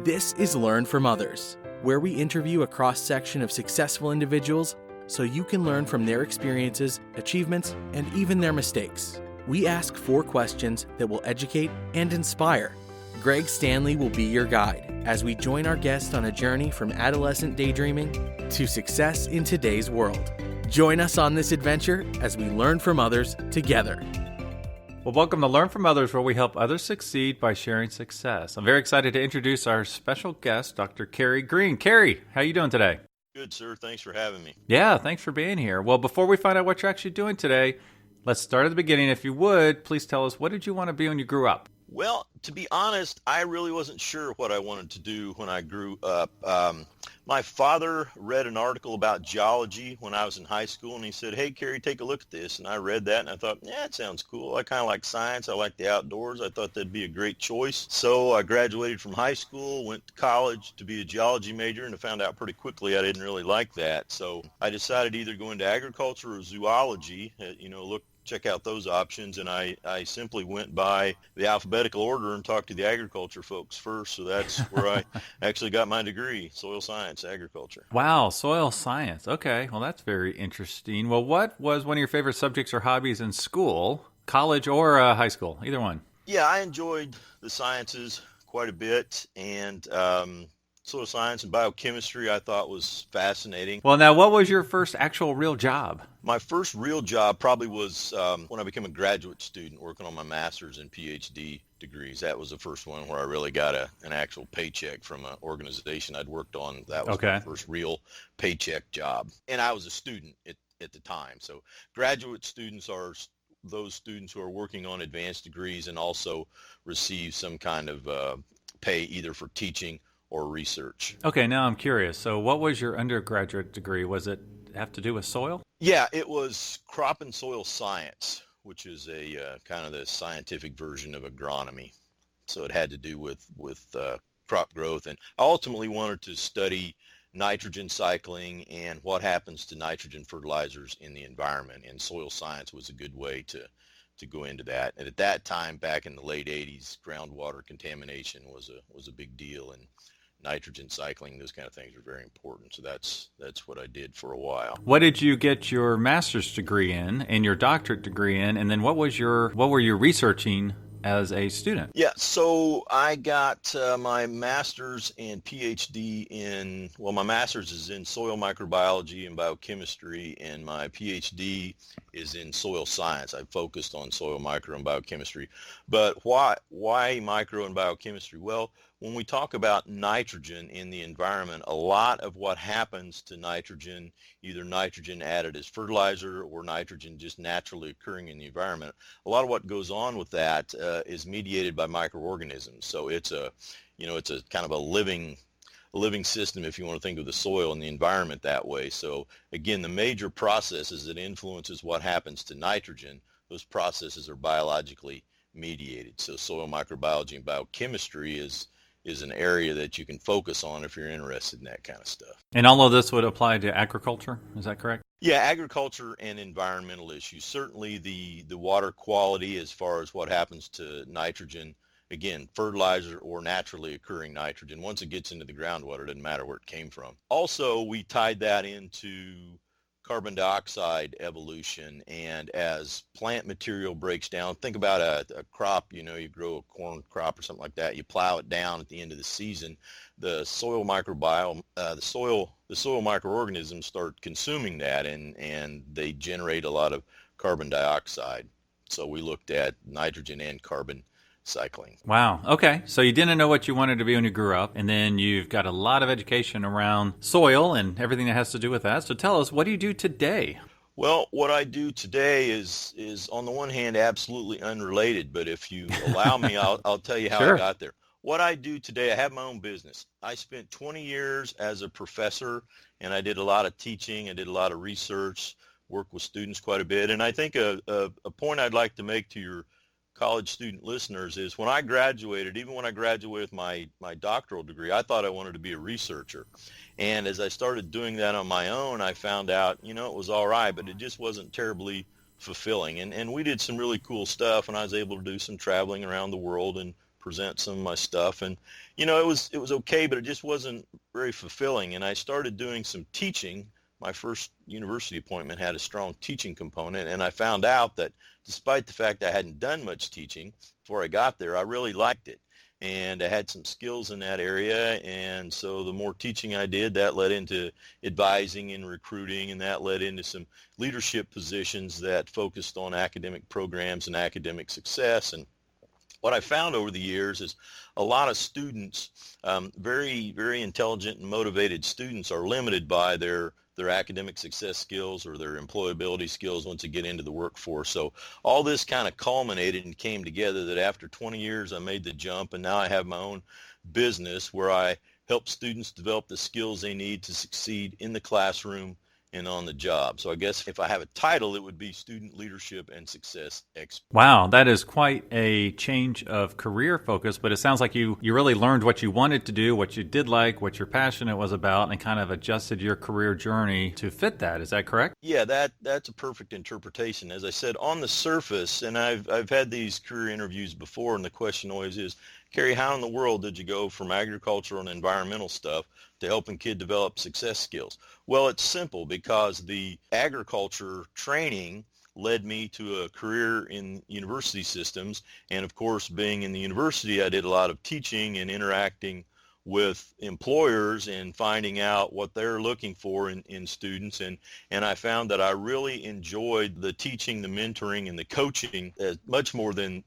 This is Learn from Others, where we interview a cross-section of successful individuals so you can learn from their experiences, achievements, and even their mistakes. We ask 4 questions that will educate and inspire. Greg Stanley will be your guide as we join our guest on a journey from adolescent daydreaming to success in today's world. Join us on this adventure as we learn from others together. Well, welcome to Learn from Others, where we help others succeed by sharing success. I'm very excited to introduce our special guest, Dr. Cary Green. Cary, how are you doing today? Good, sir. Thanks for having me. Yeah, thanks for being here. Well, before we find out what you're actually doing today, let's start at the beginning. If you would, please tell us, what did you want to be when you grew up? Well, to be honest, I really wasn't sure what I wanted to do when I grew up. My father read an article about geology when I was in high school, and he said, "Hey, Cary, take a look at this." And I read that, and I thought, yeah, it sounds cool. I kind of like science. I like the outdoors. I thought that'd be a great choice. So I graduated from high school, went to college to be a geology major, and I found out pretty quickly I didn't really like that. So I decided to either go into agriculture or zoology, check out those options, and I simply went by the alphabetical order and talked to the agriculture folks first, so that's where I actually got my degree, soil science, agriculture. Wow, soil science. Okay, well, that's very interesting. Well, what was one of your favorite subjects or hobbies in school, college or high school, either one? Yeah, I enjoyed the sciences quite a bit, and soil science and biochemistry I thought was fascinating. Well, now, what was your first actual real job? My first real job probably was when I became a graduate student working on my master's and PhD degrees. That was the first one where I really got an actual paycheck from an organization I'd worked on. That was my first real paycheck job. And I was a student at the time. So graduate students are those students who are working on advanced degrees and also receive some kind of pay either for teaching or research. Okay, now I'm curious. So what was your undergraduate degree? Was it have to do with soil? Yeah, it was crop and soil science, which is a kind of the scientific version of agronomy. So it had to do with crop growth. And I ultimately wanted to study nitrogen cycling and what happens to nitrogen fertilizers in the environment. And soil science was a good way to go into that. And at that time, back in the late 80s, groundwater contamination was a big deal, and nitrogen cycling, those kind of things are very important. So that's what I did for a while. What did you get your master's degree in and your doctorate degree in? And then what were you researching as a student? Yeah, so I got my master's and PhD my master's is in soil microbiology and biochemistry, and my PhD is in soil science. I focused on soil micro and biochemistry. But why micro and biochemistry? Well, when we talk about nitrogen in the environment, a lot of what happens to nitrogen, either nitrogen added as fertilizer or nitrogen just naturally occurring in the environment, a lot of what goes on with that is mediated by microorganisms. So it's a kind of a living system, if you want to think of the soil and the environment that way. So again, the major processes that influences what happens to nitrogen, those processes are biologically mediated. So soil microbiology and biochemistry is an area that you can focus on if you're interested in that kind of stuff. And all of this would apply to agriculture, is that correct? Yeah, agriculture and environmental issues. Certainly the water quality as far as what happens to nitrogen, again, fertilizer or naturally occurring nitrogen. Once it gets into the groundwater, it doesn't matter where it came from. Also, we tied that into carbon dioxide evolution, and as plant material breaks down, think about a crop, you grow a corn crop or something like that, you plow it down at the end of the season, the soil microbiome, the soil microorganisms start consuming that, and they generate a lot of carbon dioxide. So we looked at nitrogen and carbon cycling. Wow. Okay. So you didn't know what you wanted to be when you grew up, and then you've got a lot of education around soil and everything that has to do with that. So tell us, what do you do today? Well, what I do today is on the one hand absolutely unrelated, but if you allow me, I'll tell you how Sure. I got there. What I do today, I have my own business. I spent 20 years as a professor, and I did a lot of teaching, I did a lot of research, worked with students quite a bit. And I think a point I'd like to make to your college student listeners is when I graduated, even when I graduated with my doctoral degree, I thought I wanted to be a researcher. And as I started doing that on my own, I found out, it was all right, but it just wasn't terribly fulfilling. And we did some really cool stuff, and I was able to do some traveling around the world and present some of my stuff. And, it was okay, but it just wasn't very fulfilling. And I started doing some teaching. My first university appointment had a strong teaching component, and I found out that despite the fact I hadn't done much teaching before I got there, I really liked it. And I had some skills in that area, and so the more teaching I did, that led into advising and recruiting, and that led into some leadership positions that focused on academic programs and academic success. And what I found over the years is a lot of students, very, very intelligent and motivated students, are limited by their academic success skills or their employability skills once they get into the workforce. So all this kind of culminated and came together that after 20 years I made the jump, and now I have my own business where I help students develop the skills they need to succeed in the classroom and on the job. So I guess if I have a title, it would be Student Leadership and Success Expert. Wow, that is quite a change of career focus, but it sounds like you really learned what you wanted to do, what you did like, what your passion was about, and kind of adjusted your career journey to fit that. Is that correct? Yeah, that's a perfect interpretation. As I said, on the surface, and I've had these career interviews before, and the question always is, Cary, how in the world did you go from agricultural and environmental stuff to helping kids develop success skills? Well, it's simple, because the agriculture training led me to a career in university systems. And of course, being in the university, I did a lot of teaching and interacting with employers and finding out what they're looking for in students. And I found that I really enjoyed the teaching, the mentoring, and the coaching much more than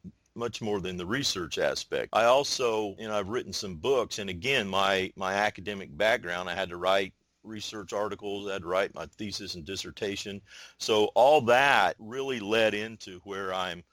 the research aspect. I also, I've written some books, and again, my academic background, I had to write research articles, I had to write my thesis and dissertation. So all that really led into where I'm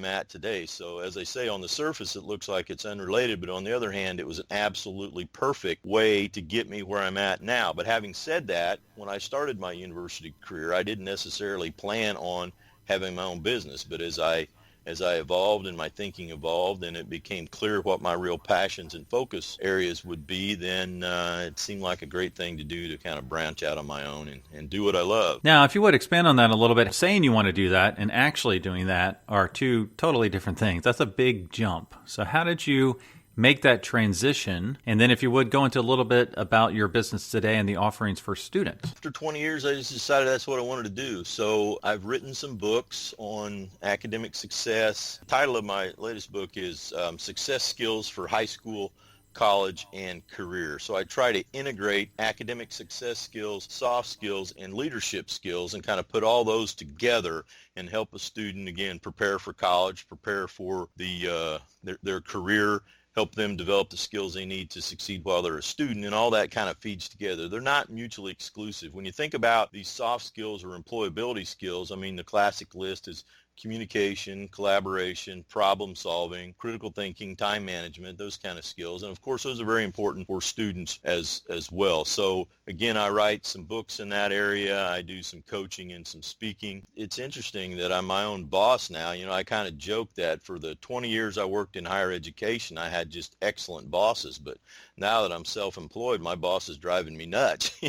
at today. So as I say, on the surface, it looks like it's unrelated, but on the other hand, it was an absolutely perfect way to get me where I'm at now. But having said that, when I started my university career, I didn't necessarily plan on having my own business, but as I evolved and my thinking evolved and it became clear what my real passions and focus areas would be, then it seemed like a great thing to do, to kind of branch out on my own and do what I love. Now, if you would expand on that a little bit, saying you want to do that and actually doing that are two totally different things. That's a big jump. So how did you make that transition? And then if you would go into a little bit about your business today and the offerings for students. After 20 years, I just decided that's what I wanted to do. So I've written some books on academic success. The title of my latest book is Success Skills for High School, College, and Career. So I try to integrate academic success skills, soft skills, and leadership skills, and kind of put all those together and help a student, again, prepare for college, prepare for their career, help them develop the skills they need to succeed while they're a student, and all that kind of feeds together. They're not mutually exclusive. When you think about these soft skills or employability skills, I mean, the classic list is communication, collaboration, problem solving, critical thinking, time management, those kind of skills. And of course, those are very important for students as well. So again, I write some books in that area. I do some coaching and some speaking. It's interesting that I'm my own boss now. I kind of joke that for the 20 years I worked in higher education, I had just excellent bosses. But now that I'm self-employed, my boss is driving me nuts.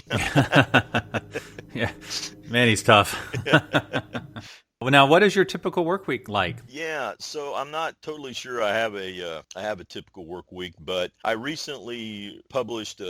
Yeah, man, he's tough. Well, now, what is your typical work week like? Yeah, so I'm not totally sure I have a typical work week, but I recently published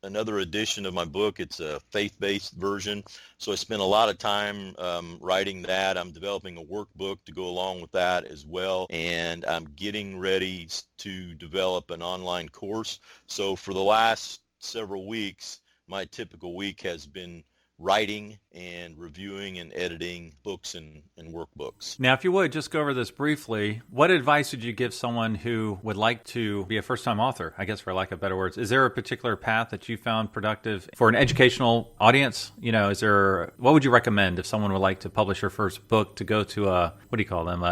another edition of my book. It's a faith-based version, so I spent a lot of time writing that. I'm developing a workbook to go along with that as well, and I'm getting ready to develop an online course. So for the last several weeks, my typical week has been writing and reviewing and editing books and workbooks. Now, if you would, just go over this briefly. What advice would you give someone who would like to be a first-time author, I guess for lack of better words? Is there a particular path that you found productive for an educational audience? What would you recommend if someone would like to publish their first book, to go to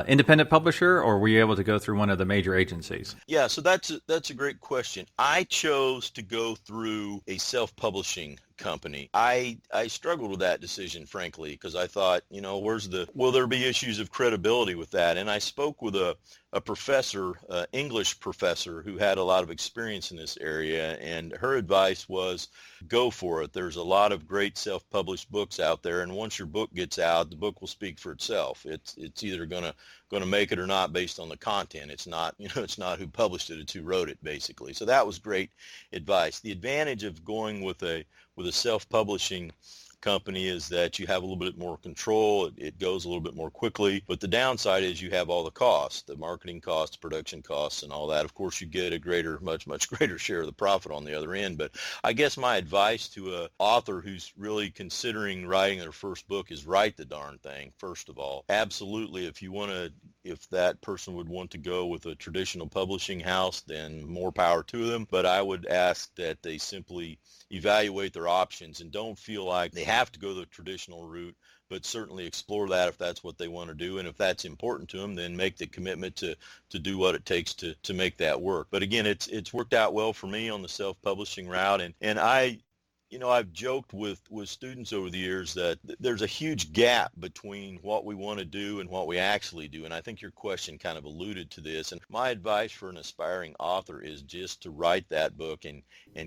independent publisher, or were you able to go through one of the major agencies? Yeah, so that's a great question. I chose to go through a self-publishing company. I struggled with that decision, frankly, because I thought, will there be issues of credibility with that? And I spoke with a professor, English professor, who had a lot of experience in this area, and her advice was, go for it. There's a lot of great self-published books out there, and once your book gets out, the book will speak for itself. It's either going to make it or not based on the content. It's not, it's not who published it, it's who wrote it, basically. So that was great advice. The advantage of going with a self-publishing company is that you have a little bit more control. It goes a little bit more quickly, but the downside is you have all the costs, the marketing costs, production costs, and all that. Of course, you get a much greater share of the profit on the other end. But I guess my advice to an author who's really considering writing their first book is write the darn thing, first of all. Absolutely, if that person would want to go with a traditional publishing house, then more power to them. But I would ask that they simply evaluate their options and don't feel like they have to go the traditional route, but certainly explore that if that's what they want to do. And if that's important to them, then make the commitment to do what it takes to make that work. But again, it's worked out well for me on the self-publishing route. And I've joked with students over the years that there's a huge gap between what we want to do and what we actually do. And I think your question kind of alluded to this. And my advice for an aspiring author is just to write that book and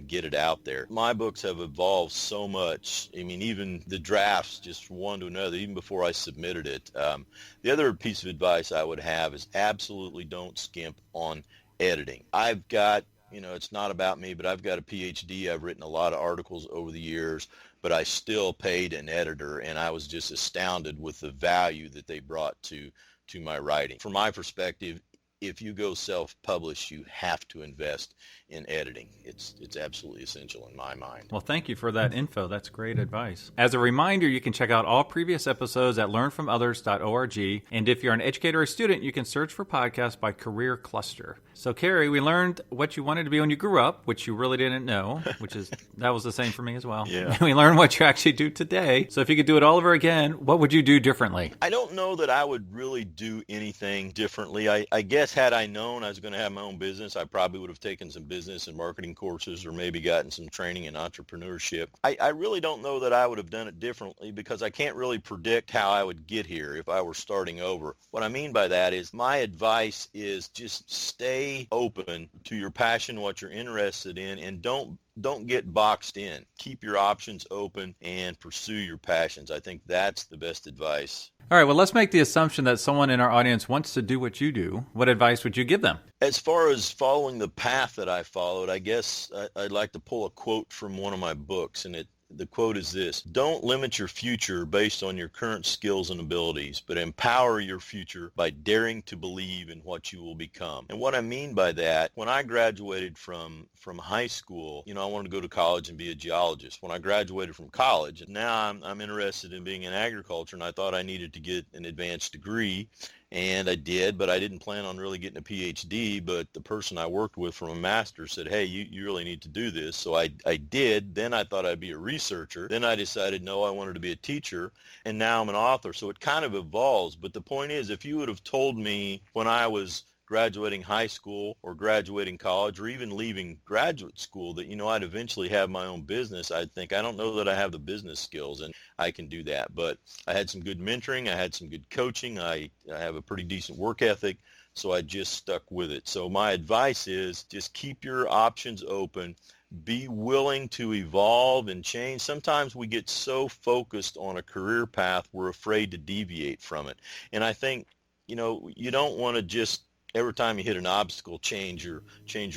get it out there. My books have evolved so much. I mean, even the drafts, just from one to another, even before I submitted it. The other piece of advice I would have is absolutely don't skimp on editing. I've got, it's not about me, but I've got a PhD. I've written a lot of articles over the years, but I still paid an editor, and I was just astounded with the value that they brought to my writing. From my perspective, if you go self-publish, you have to invest in editing. It's absolutely essential in my mind. Well, thank you for that info. That's great advice. As a reminder, you can check out all previous episodes at learnfromothers.org. And if you're an educator or student, you can search for podcasts by career cluster. So, Cary, we learned what you wanted to be when you grew up, which you really didn't know, that was the same for me as well. Yeah. We learned what you actually do today. So if you could do it all over again, what would you do differently? I don't know that I would really do anything differently. I guess had I known I was going to have my own business, I probably would have taken some business and marketing courses or maybe gotten some training in entrepreneurship. I really don't know that I would have done it differently because I can't really predict how I would get here if I were starting over. What I mean by that is my advice is just stay open to your passion, what you're interested in, and don't get boxed in. Keep your options open and pursue your passions. I think that's the best advice. All right, well, let's make the assumption that someone in our audience wants to do what you do. What advice would you give them? As far as following the path that I followed, I guess I'd like to pull a quote from one of my books, and the quote is this: don't limit your future based on your current skills and abilities, but empower your future by daring to believe in what you will become. And what I mean by that, when I graduated from high school, I wanted to go to college and be a geologist. When I graduated from college, now I'm interested in being in agriculture, and I thought I needed to get an advanced degree. And I did, but I didn't plan on really getting a PhD. But the person I worked with from a master's said, hey, you really need to do this. So I did. Then I thought I'd be a researcher. Then I decided, no, I wanted to be a teacher. And now I'm an author. So it kind of evolves. But the point is, if you would have told me when I was graduating high school or graduating college or even leaving graduate school that, I'd eventually have my own business, I'd think, I don't know that I have the business skills and I can do that. But I had some good mentoring. I had some good coaching. I have a pretty decent work ethic. So I just stuck with it. So my advice is just keep your options open. Be willing to evolve and change. Sometimes we get so focused on a career path, we're afraid to deviate from it. And I think, you don't want to just every time you hit an obstacle, change your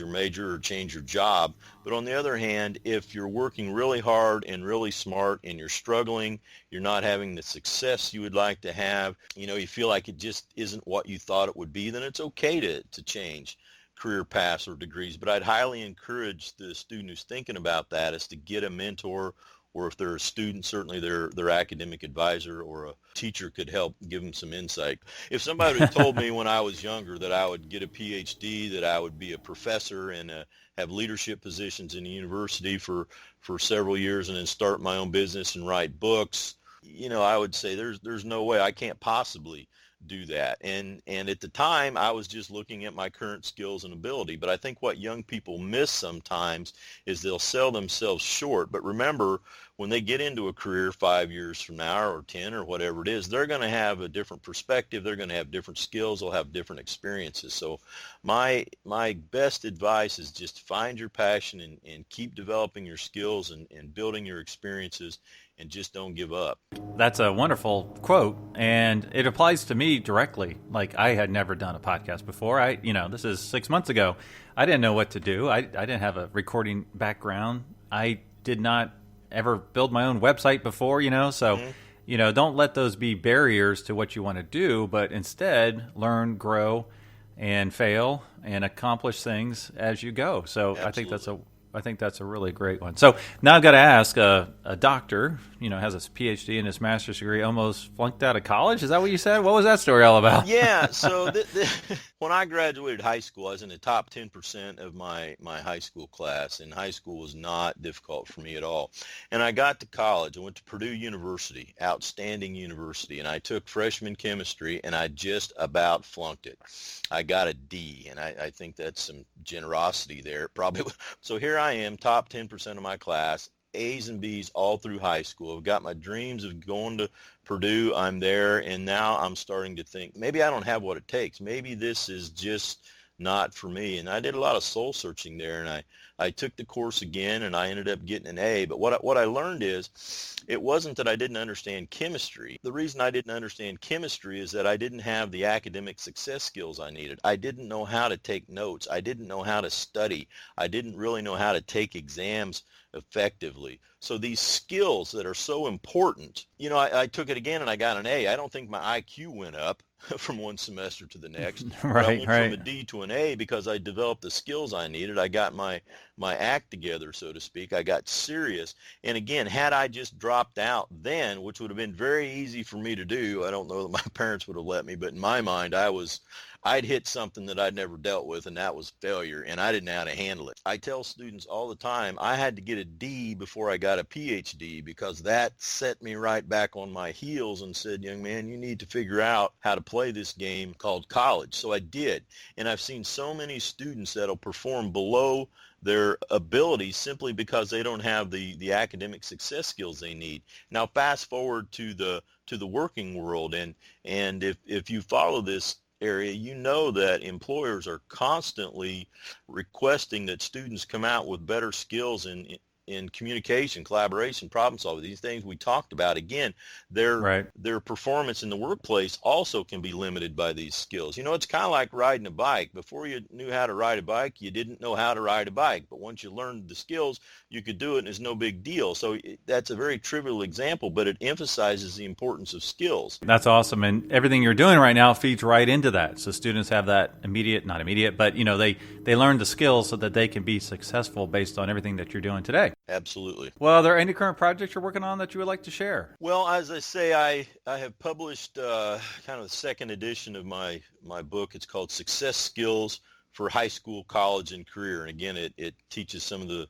major or change your job. But on the other hand, if you're working really hard and really smart and you're struggling, you're not having the success you would like to have, you feel like it just isn't what you thought it would be, then it's okay to change career paths or degrees. But I'd highly encourage the student who's thinking about that is to get a mentor, or if they're a student, certainly their academic advisor or a teacher could help give them some insight. If somebody had told me when I was younger that I would get a PhD, that I would be a professor and have leadership positions in the university for several years and then start my own business and write books, I would say there's no way I can't possibly do that. And at the time, I was just looking at my current skills and ability. But I think what young people miss sometimes is they'll sell themselves short. But remember, when they get into a career 5 years from now or 10 or whatever it is, they're going to have a different perspective. They're going to have different skills. They'll have different experiences. So my best advice is just find your passion and keep developing your skills and building your experiences, and just don't give up. That's a wonderful quote, and it applies to me directly. Like, I had never done a podcast before. This is 6 months ago. I didn't know what to do. I didn't have a recording background. I did not ever build my own website before, so, don't let those be barriers to what you want to do, but instead learn, grow, and fail and accomplish things as you go. So Absolutely. I think that's a really great one. So now I've got to ask, a doctor, has a PhD and his master's degree, almost flunked out of college. Is that what you said? What was that story all about? Yeah, so when I graduated high school, I was in the top 10% of my high school class, and high school was not difficult for me at all. And I got to college. I went to Purdue University, outstanding university, and I took freshman chemistry, and I just about flunked it. I got a D, and I think that's some generosity there. Probably. So here I am, top 10% of my class, A's and B's all through high school. I've got my dreams of going to Purdue. I'm there, and now I'm starting to think maybe I don't have what it takes. Maybe this is just not for me. And I did a lot of soul searching there, and I took the course again, and I ended up getting an A. But what I learned is it wasn't that I didn't understand chemistry. The reason I didn't understand chemistry is that I didn't have the academic success skills I needed. I didn't know how to take notes. I didn't know how to study. I didn't really know how to take exams effectively. So these skills that are so important, I took it again and I got an A. I don't think my IQ went up from one semester to the next. But I went from a D to an A because I developed the skills I needed. I got my act together, so to speak. I got serious. And again, had I just dropped out then, which would have been very easy for me to do, I don't know that my parents would have let me, but in my mind, I'd hit something that I'd never dealt with, and that was failure, and I didn't know how to handle it. I tell students all the time, I had to get a D before I got a PhD because that set me right back on my heels and said, young man, you need to figure out how to play this game called college. So I did, and I've seen so many students that'll perform below their abilities simply because they don't have the academic success skills they need. Now fast forward to the working world, and if you follow this area, you know that employers are constantly requesting that students come out with better skills in communication, collaboration, problem solving, these things we talked about. Again, their performance in the workplace also can be limited by these skills. It's kind of like riding a bike. Before you knew how to ride a bike, you didn't know how to ride a bike. But once you learned the skills, you could do it, and it's no big deal. So that's a very trivial example, but it emphasizes the importance of skills. That's awesome. And everything you're doing right now feeds right into that. So students have that not immediate, but they learn the skills so that they can be successful based on everything that you're doing today. Absolutely. Well, are there any current projects you're working on that you would like to share? Well, as I say, I have published kind of the second edition of my book. It's called Success Skills for High School, College, and Career. And again, it teaches some of the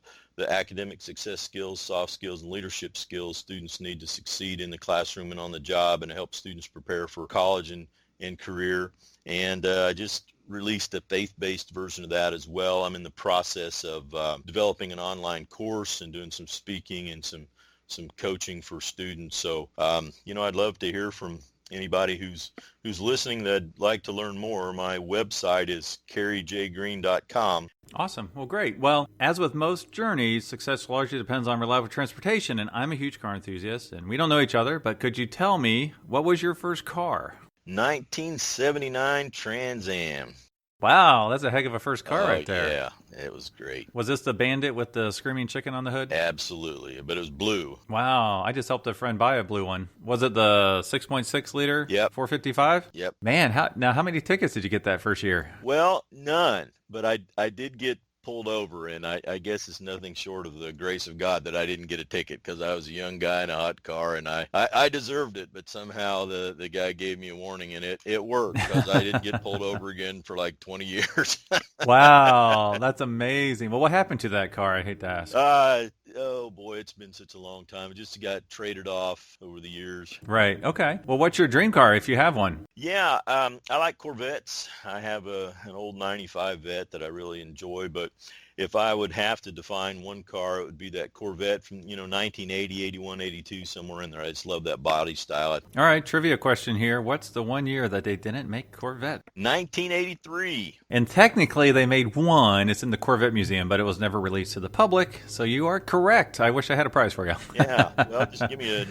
academic success skills, soft skills, and leadership skills students need to succeed in the classroom and on the job, and to help students prepare for college and career. And I just released a faith-based version of that as well. I'm in the process of developing an online course and doing some speaking and some coaching for students. So, I'd love to hear from anybody who's listening that'd like to learn more. My website is caryjgreen.com. Awesome. Well, great. Well, as with most journeys, success largely depends on reliable transportation, and I'm a huge car enthusiast, and we don't know each other, but could you tell me, what was your first car? 1979 Trans Am. Wow, that's a heck of a first car right there. Yeah, it was great. Was this the Bandit with the screaming chicken on the hood? Absolutely, but it was blue. Wow, I just helped a friend buy a blue one. Was it the 6.6 liter? Yep. 455? Yep. Man, how many tickets did you get that first year? Well, none, but I did get pulled over, and I guess it's nothing short of the grace of God that I didn't get a ticket, because I was a young guy in a hot car, and I deserved it, but somehow the guy gave me a warning, and it worked, because I didn't get pulled over again for like 20 years. Wow, that's amazing. Well, what happened to that car? I hate to ask. Oh boy, it's been such a long time. It just got traded off over the years. Right. Okay. Well, what's your dream car if you have one? Yeah, I like Corvettes. I have an old 95 Vet that I really enjoy, but if I would have to define one car, it would be that Corvette from, 1980, 81, 82, somewhere in there. I just love that body style. All right, trivia question here. What's the one year that they didn't make Corvette? 1983. And technically, they made one. It's in the Corvette Museum, but it was never released to the public. So you are correct. I wish I had a prize for you. Yeah, well, just give me a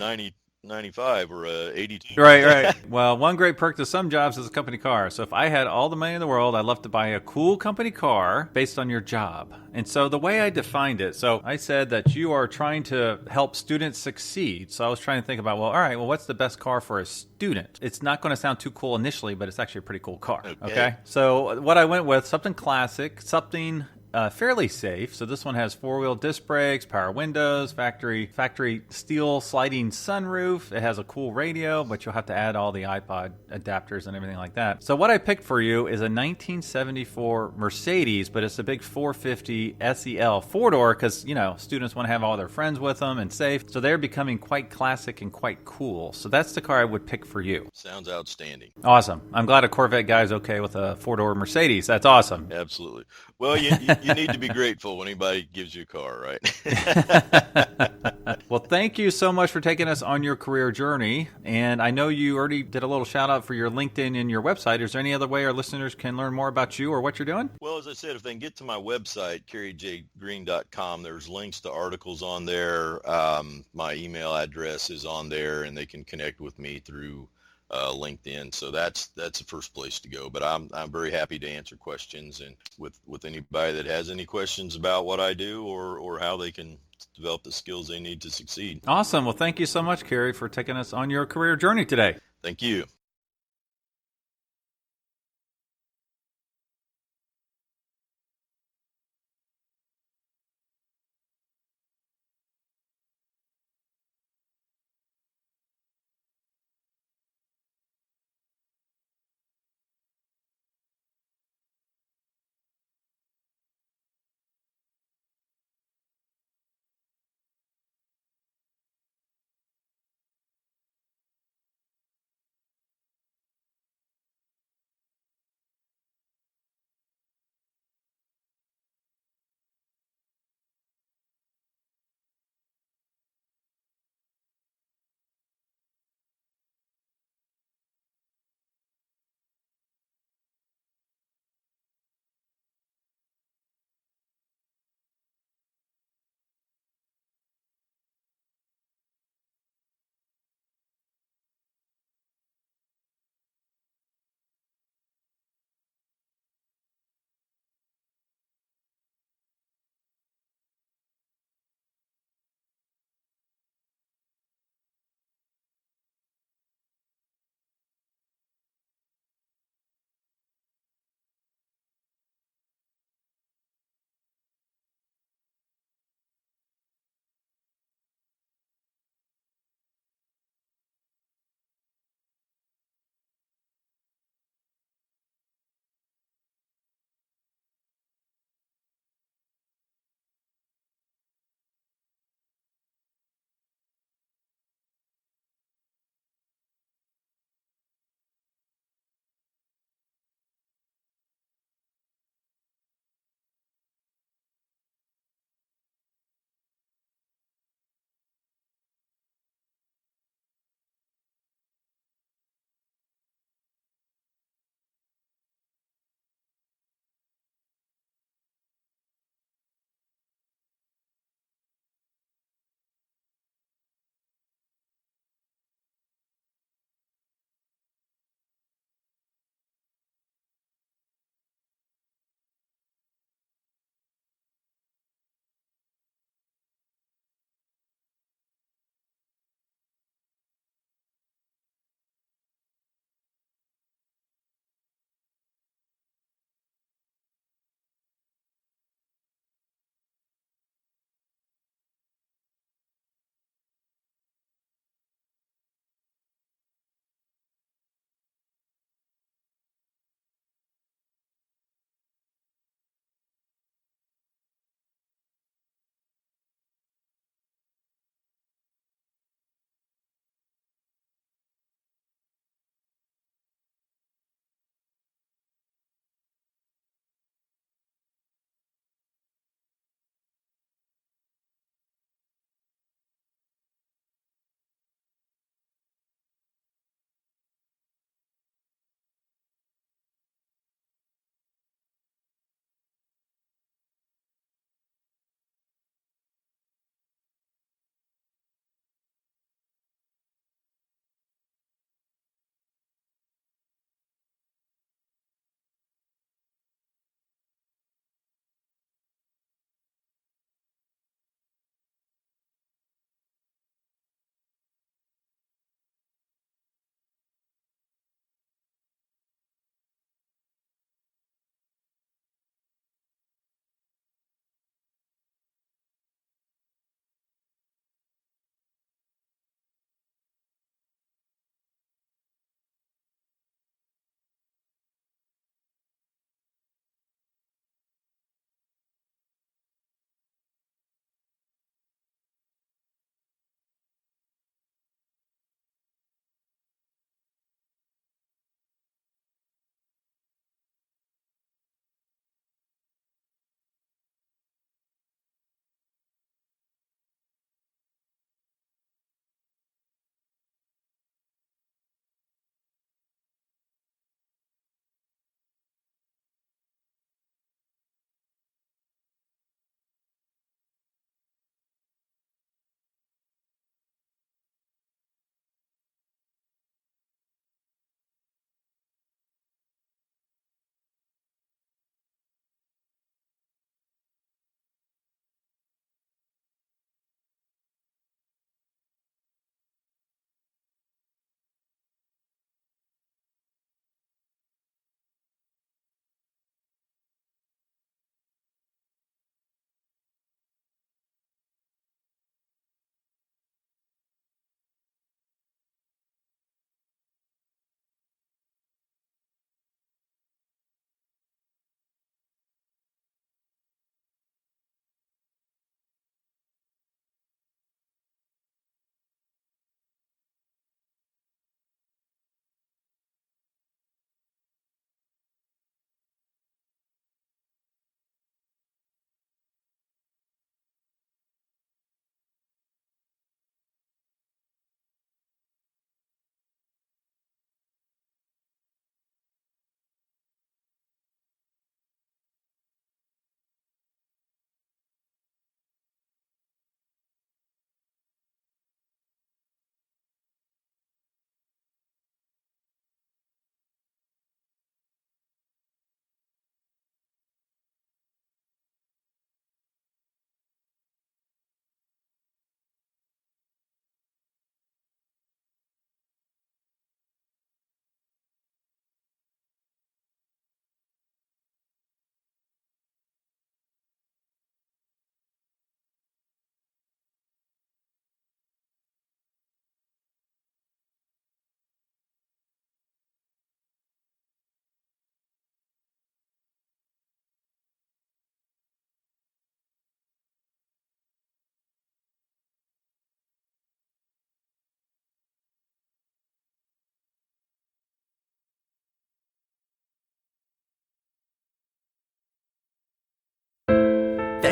95 or a 82. Right. Well, one great perk to some jobs is a company car. So if I had all the money in the world, I'd love to buy a cool company car based on your job. And so the way I defined it, so I said that you are trying to help students succeed. So I was trying to think about, what's the best car for a student? It's not going to sound too cool initially, but it's actually a pretty cool car. Okay? So what I went with, something classic, something fairly safe. So this one has 4-wheel disc brakes, power windows, factory steel sliding sunroof. It has a cool radio, but you'll have to add all the iPod adapters and everything like that. So what I picked for you is a 1974 Mercedes, but it's a big 450 SEL 4-door because, students want to have all their friends with them and safe. So they're becoming quite classic and quite cool. So that's the car I would pick for you. Sounds outstanding. Awesome. I'm glad a Corvette guy is okay with a 4-door Mercedes. That's awesome. Absolutely. Well, you need to be grateful when anybody gives you a car, right? Well, thank you so much for taking us on your career journey. And I know you already did a little shout out for your LinkedIn and your website. Is there any other way our listeners can learn more about you or what you're doing? Well, as I said, if they can get to my website, caryjgreen.com, there's links to articles on there. My email address is on there, and they can connect with me through LinkedIn. So that's the first place to go. But I'm very happy to answer questions, and with anybody that has any questions about what I do or how they can develop the skills they need to succeed. Awesome. Well, thank you so much, Cary, for taking us on your career journey today. Thank you.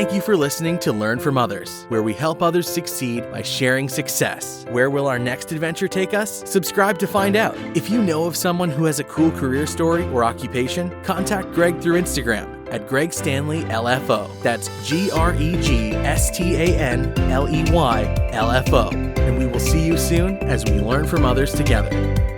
Thank you for listening to Learn from Others, where we help others succeed by sharing success. Where will our next adventure take us? Subscribe to find out. If you know of someone who has a cool career story or occupation, contact Greg through Instagram at Greg Stanley LFO. That's GregStanley LFO. And we will see you soon as we learn from others together.